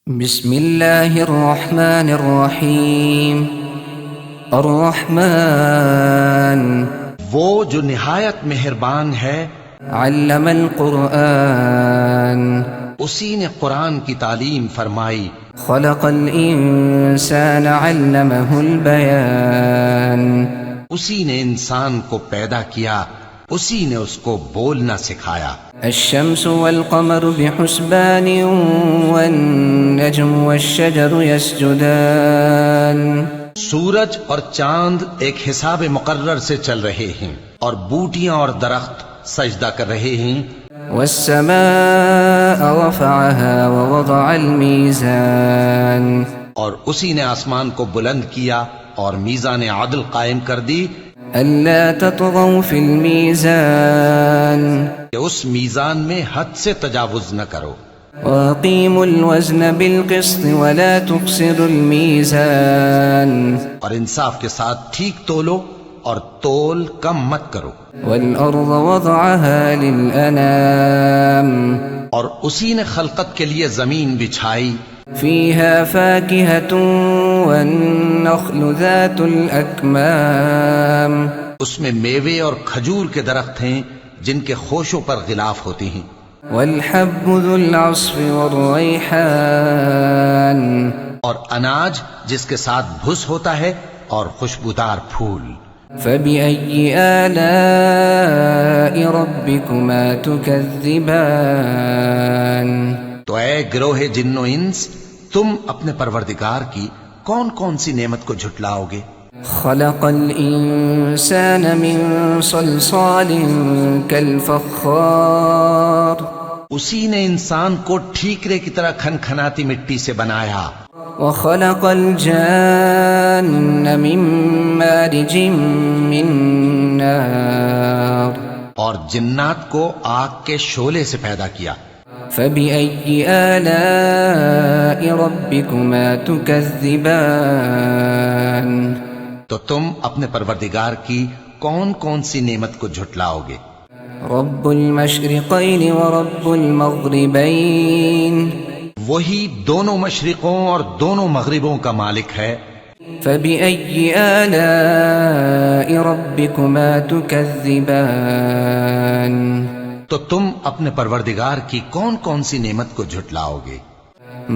بسم اللہ الرحمن الرحیم الرحمن وہ جو نہایت مہربان ہے، علم القرآن اسی نے قرآن کی تعلیم فرمائی، خلق الانسان علمہ البیان اسی نے انسان کو پیدا کیا، اسی نے اس کو بولنا سکھایا۔ الشمس والقمر بحسبان والنجم والشجر يسجدان سورج اور چاند ایک حساب مقرر سے چل رہے ہیں، اور بوٹیاں اور درخت سجدہ کر رہے ہیں۔ والسماء رفعها ووضع الميزان اور اسی نے آسمان کو بلند کیا اور میزان عدل قائم کر دی ألا تطغوا في الميزان کہ اس میزان میں حد سے تجاوز نہ کرو، وأقيموا الوزن بالقسط ولا تخسروا الميزان اور انصاف کے ساتھ ٹھیک تولو اور تول کم مت کرو۔ والأرض وضعها للأنام اور اسی نے خلقت کے لیے زمین بچھائی، فيها فاكهة والنخل ذات الأكمام اس میں میوے اور کھجور کے درخت ہیں جن کے خوشوں پر غلاف ہوتے ہیں، والحب ذو العصف والريحان اور اناج جس کے ساتھ بھس ہوتا ہے اور خوشبودار پھول۔ فبأي آلاء ربكما تكذبان تو اے گروہ جن و انس، تم اپنے پروردگار کی کون کون سی نعمت کو جھٹلاؤ گے؟ خلق الإنسان من صلصال كالفخار اسی نے انسان کو ٹھیکرے کی طرح کھنکھناتی مٹی سے بنایا، وخلق الجان من مارج من نار اور جنات کو آگ کے شعلے سے پیدا کیا۔ فبأي آلاء ربكما تكذبان تو تم اپنے پروردگار کی کون کون سی نعمت کو جھٹلاؤ گے؟ رب المشرقين ورب المغربين وہی دونوں مشرقوں اور دونوں مغربوں کا مالک ہے۔ فبأي آلاء ربكما تكذبان تو تم اپنے پروردگار کی کون کون سی نعمت کو جھٹلاؤ گے؟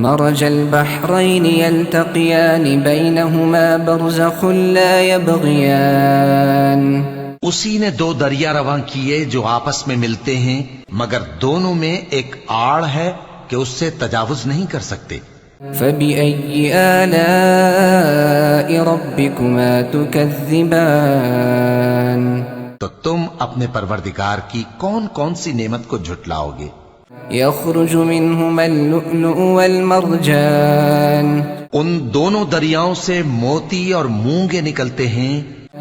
مرج البحرين يلتقيان بينهما برزخ لا يبغيان اسی نے دو دریا رواں کیے جو آپس میں ملتے ہیں، مگر دونوں میں ایک آڑ ہے کہ اس سے تجاوز نہیں کر سکتے۔ فبأي آلاء ربكما تكذبان تو تم اپنے پروردگار کی کون کون سی نعمت کو جھٹلاؤ گے؟ يخرج منهما اللؤلؤ والمرجان ان دونوں دریاؤں سے موتی اور مونگے نکلتے ہیں۔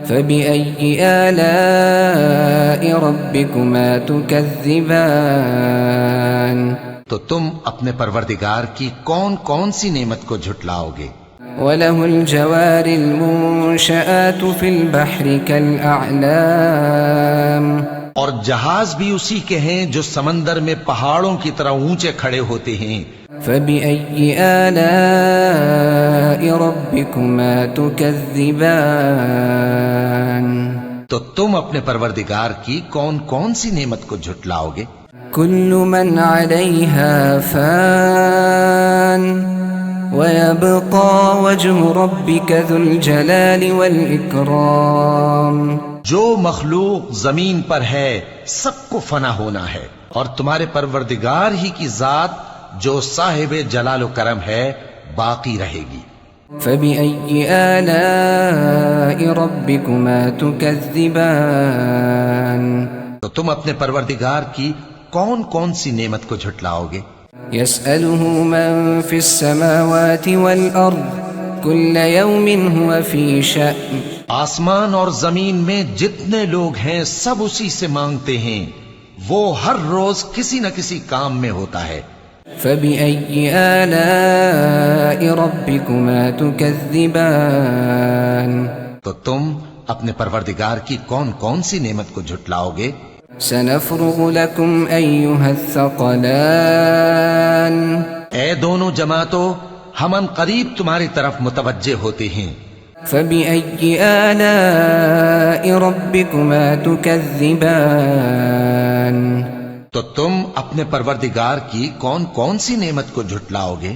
فبأي آلاء ربكما تكذبان تو تم اپنے پروردگار کی کون کون سی نعمت کو جھٹلاؤ گے؟ وله الجوار المنشآت في البحر كالأعلام اور جہاز بھی اسی کے ہیں جو سمندر میں پہاڑوں کی طرح اونچے کھڑے ہوتے ہیں۔ فبأي آلاء ربكما تكذبان تو تم اپنے پروردگار کی کون کون سی نعمت کو جھٹلاؤ گے؟ كل من عليها فان ويبقى وجه ربك ذو الجلال والإكرام جو مخلوق زمین پر ہے سب کو فنا ہونا ہے، اور تمہارے پروردگار ہی کی ذات جو صاحب جلال و کرم ہے باقی رہے گی۔ فبأي آلاء ربكما تكذبان تو تم اپنے پروردگار کی کون کون سی نعمت کو جھٹلاؤ گے؟ يسأله من في السماوات والأرض كل يوم هو في شأن آسمان اور زمین میں جتنے لوگ ہیں سب اسی سے مانگتے ہیں، وہ ہر روز کسی نہ کسی کام میں ہوتا ہے۔ فبأي آلاء ربكما تكذبان تو تم اپنے پروردگار کی کون کون سی نعمت کو جھٹلاؤ گے؟ سنفرغ لكم أيها الثقلان اے دونوں جماعتوں، ہم ان قریب تمہاری طرف متوجہ ہوتے ہیں۔ فبأي آلاء ربكما تكذبان؟ تو تم اپنے پروردگار کی کون کون سی نعمت کو جھٹلاؤ گے؟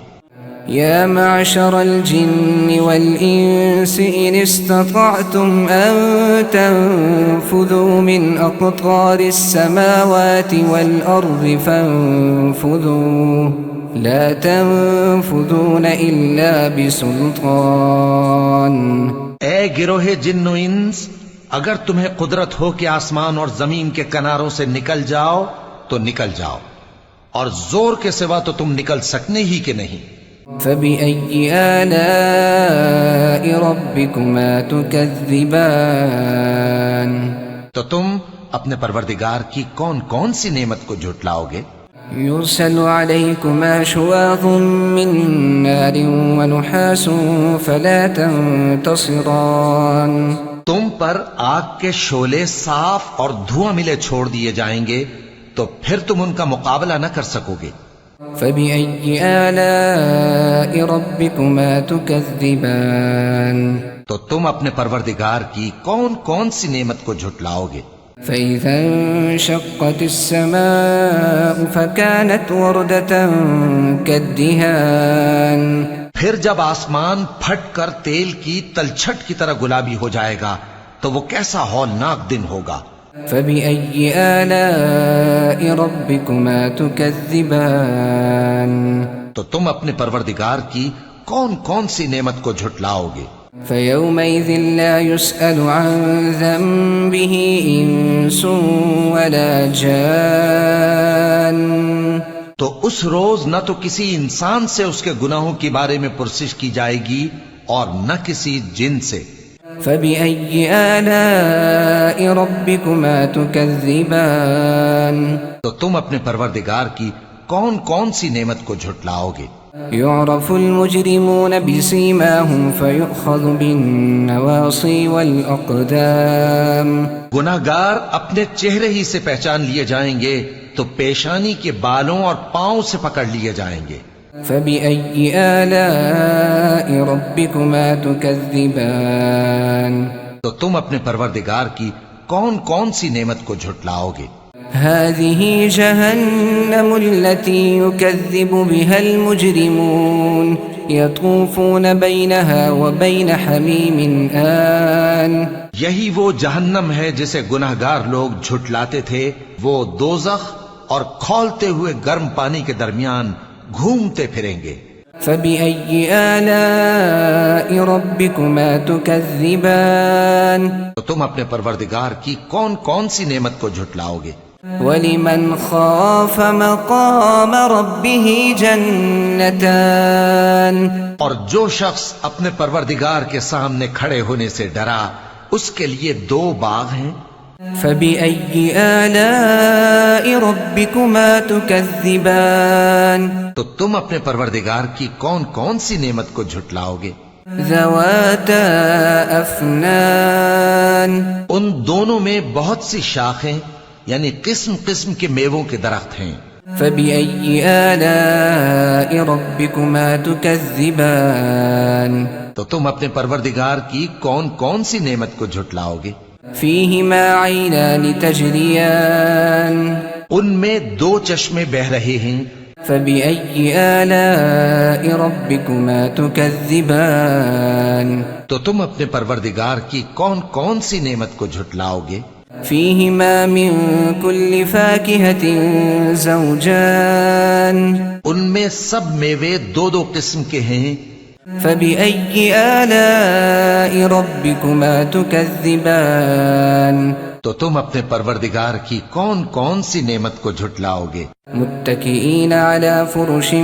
يا معشر الجن والإنس إن استطعتم أن تنفذوا من أقطار السماوات والأرض فانفذوا لا تنفذون إلا بسلطان۔ اے گروہ جن و انس، اگر تمہیں قدرت ہو کہ آسمان اور زمین کے کناروں سے نکل جاؤ تو نکل جاؤ، اور زور کے سوا تو تم نکل سکنے ہی کہ نہیں۔ فبأي آلاء ربكما تكذبان؟ تو تم اپنے پروردگار کی کون کون سی نعمت کو جھٹلاؤ گے؟ يرسل عليكما شواظ من نار ونحاس فلا تنتصران؟ تم پر آگ کے شعلے صاف اور دھواں ملے چھوڑ دیے جائیں گے تو پھر تم ان کا مقابلہ نہ کر سکو گے۔ فبأي آلاء ربكما تكذبان؟ تو تم اپنے پروردگار کی کون کون سی نعمت کو جھٹلاؤ گے؟ فإذا انشقت السماء فكانت وردة كالدهان؟ پھر جب آسمان پھٹ کر تیل کی تلچھٹ کی طرح گلابی ہو جائے گا تو وہ کیسا ہولناک دن ہوگا۔ فبأي آلاء ربكما تكذبان؟ تو تم اپنے پروردگار کی کون کون سی نعمت کو جھٹلاؤ گے؟ فيومئذ لا يسأل عن ذنبه إنس ولا جان؟ تو اس روز نہ تو کسی انسان سے اس کے گناہوں کے بارے میں پرسش کی جائے گی اور نہ کسی جن سے۔ فبأي آلاء ربكما تكذبان؟ تو تم اپنے پروردگار کی کون کون سی نعمت کو جھٹلاؤ گے؟ يعرف المجرمون بسيماهم فيؤخذ بالنواصي والأقدام؟ گناہگار اپنے چہرے ہی سے پہچان لیے جائیں گے تو پیشانی کے بالوں اور پاؤں سے پکڑ لیے جائیں گے۔ فبأي آلاء ربكما تكذبان؟ تو تم اپنے پروردگار کی کون کون سی نعمت کو جھٹلاؤ گے؟ هذه جهنم التي يكذب بها المجرمون يطوفون بينها وبين حميم آن؟ یہی وہ جہنم ہے جسے گناہگار لوگ جھٹلاتے تھے، وہ دوزخ اور کھولتے ہوئے گرم پانی کے درمیان گھومتے پھریں گے۔ فبأي آلاء ربكما تكذبان؟ تو تم اپنے پروردگار کی کون کون سی نعمت کو جھٹلاؤ گے؟ وَلِمَنْ خَافَ مَقَامَ رَبِّهِ جَنَّتَانِ؟ اور جو شخص اپنے پروردگار کے سامنے کھڑے ہونے سے ڈرا اس کے لیے دو باغ ہیں۔ فبأي آلاء ربكما تكذبان؟ تو تم اپنے پروردگار کی کون کون سی نعمت کو جھٹلاؤ گے؟ ذواتا افنان؟ ان دونوں میں بہت سی شاخیں یعنی قسم قسم کے میووں کے درخت ہیں۔ فبأي آلاء ربكما تكذبان؟ تو تم اپنے پروردگار کی کون کون سی نعمت کو جھٹلاؤ گے؟ فيهما عينان تجريان؟ ان میں دو چشمے بہ رہے ہیں۔ فبأي آلاء ربكما تكذبان؟ تو تم اپنے پروردگار کی کون کون سی نعمت کو جھٹلاؤ گے؟ فيهما من كل فاكهة زوجان؟ ان میں سب میوے دو دو قسم کے ہیں۔ فبأي آلاء ربكما تكذبان؟ تو تم اپنے پروردگار کی کون کون سی نعمت کو جھٹلاؤ گے؟ متكئين على فرش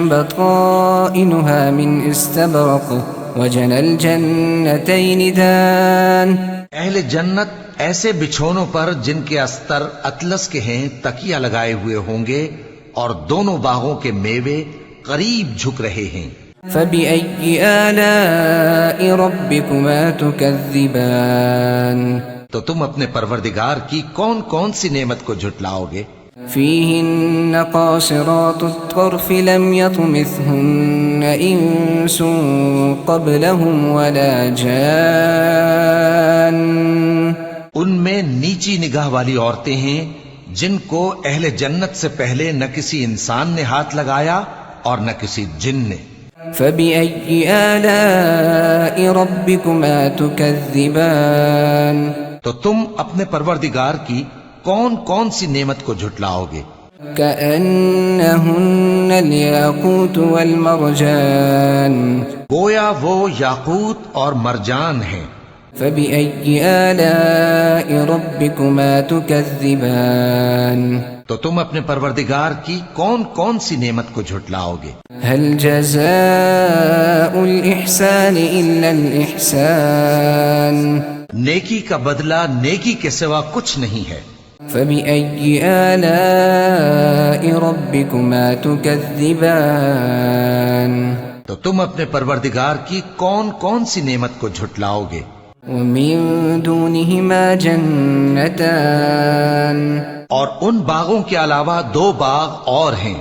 بطائنها من استبرق وجنى الجنتين دان؟ اہل جنت ایسے بچھونوں پر جن کے استر اطلس کے ہیں تکیہ لگائے ہوئے ہوں گے اور دونوں باغوں کے میوے قریب جھک رہے ہیں۔ فبأي آلاء ربكما تكذبان؟ تو تم اپنے پروردگار کی کون کون سی نعمت کو جھٹلاؤ گے؟ فيهن قاصرات الطرف لم يطمثهن إنس قبلهم ولا جان. ان میں نیچی نگاہ والی عورتیں ہیں جن کو اہل جنت سے پہلے نہ کسی انسان نے ہاتھ لگایا اور نہ کسی جن نے. فبأي آلاء ربكما تكذبان. تو تم اپنے پروردگار کی کون کون سی نعمت کو جھٹلاؤ گے؟ كأنهن الياقوت والمرجان. گویا وہ یاقوت اور مرجان ہیں. فبأي آلاء ربكما تكذبان. تو تم اپنے پروردگار کی کون کون سی نعمت کو جھٹلاؤ گے؟ هل جزاء الإحسان إلا الإحسان. نیکی کا بدلہ نیکی کے سوا کچھ نہیں ہے. فبأي آلاء ربكما تكذبان. تو تم اپنے پروردگار کی کون کون سی نعمت کو جھٹلاؤ گے؟ ومن دونهما جنتان. اور ان باغوں کے علاوہ 2 باغ اور ہیں.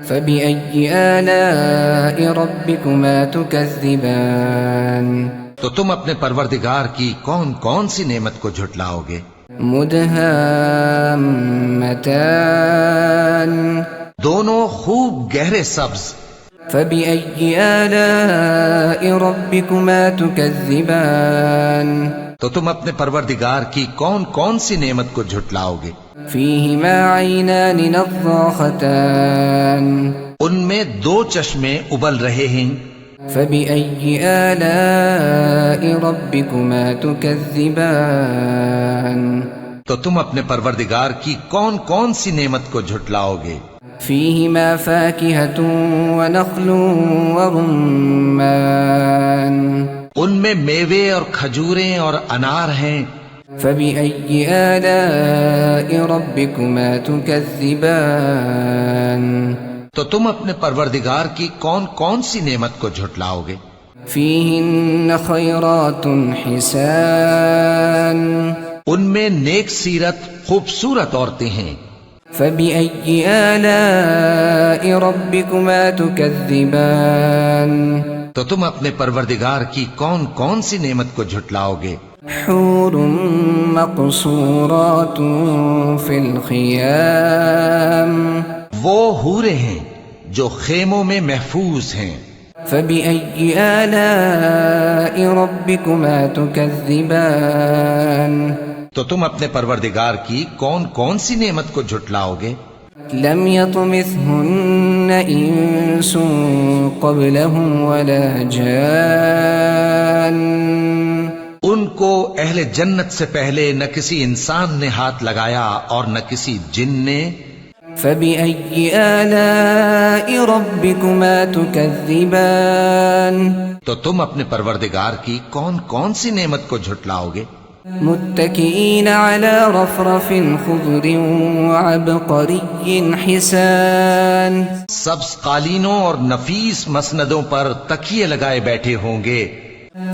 فبأي آلاء ربكما تكذبان. تو تم اپنے پروردگار کی کون کون سی نعمت کو جھٹلاؤ گے؟ مدهامتان. دونوں خوب گہرے سبز. فبأي آلاء ربكما تكذبان. تو تم اپنے پروردگار کی کون کون سی نعمت کو جھٹلاؤ گے؟ فيهما عينان نضاختان. ان میں 2 چشمے ابل رہے ہیں. فبأي آلاء ربكما تكذبان. تو تم اپنے پروردگار کی کون کون سی نعمت کو جھٹلاؤ گے؟ فيهما فاكهة ونخل ورمان. ان میں میوے اور کھجوریں اور انار ہیں. فبأي آلاء ربكما تكذبان. تو تم اپنے پروردگار کی کون کون سی نعمت کو جھٹلاؤ گے؟ فيهن خيرات حسان. ان میں نیک سیرت خوبصورت عورتیں ہیں. فبأي آلاء ربكما تكذبان. تو تم اپنے پروردگار کی کون کون سی نعمت کو جھٹلاؤ گے؟ حور مقصورات في الخيام. وہ حوریں ہیں جو خیموں میں محفوظ ہیں. فبأي آلاء ربكما تكذبان. تو تم اپنے پروردگار کی کون کون سی نعمت کو جھٹلاؤ گے؟ لم يطمثهن إنس قبلهم ولا جان. ان کو اہل جنت سے پہلے نہ کسی انسان نے ہاتھ لگایا اور نہ کسی جن نے. فبأي آلاء ربكما تكذبان. تو تم اپنے پروردگار کی کون کون سی نعمت کو جھٹلاؤ گے؟ متكئين على رفرف خضر وعبقري حسان. سبز قالینوں اور نفیس مسندوں پر تکیے لگائے بیٹھے ہوں گے.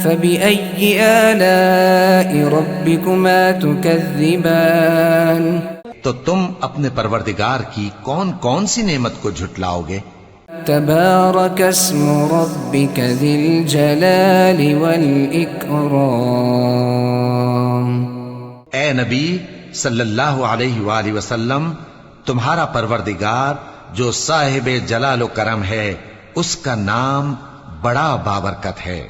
فبأي آلاء ربكما تكذبان. تو تم اپنے پروردگار کی کون کون سی نعمت کو جھٹلاؤ گے؟ تبارك اسم ربك ذي الجلال والإكرام. اے نبی صلی اللہ علیہ وآلہ وسلم، تمہارا پروردگار جو صاحب جلال و کرم ہے، اس کا نام بڑا بابرکت ہے.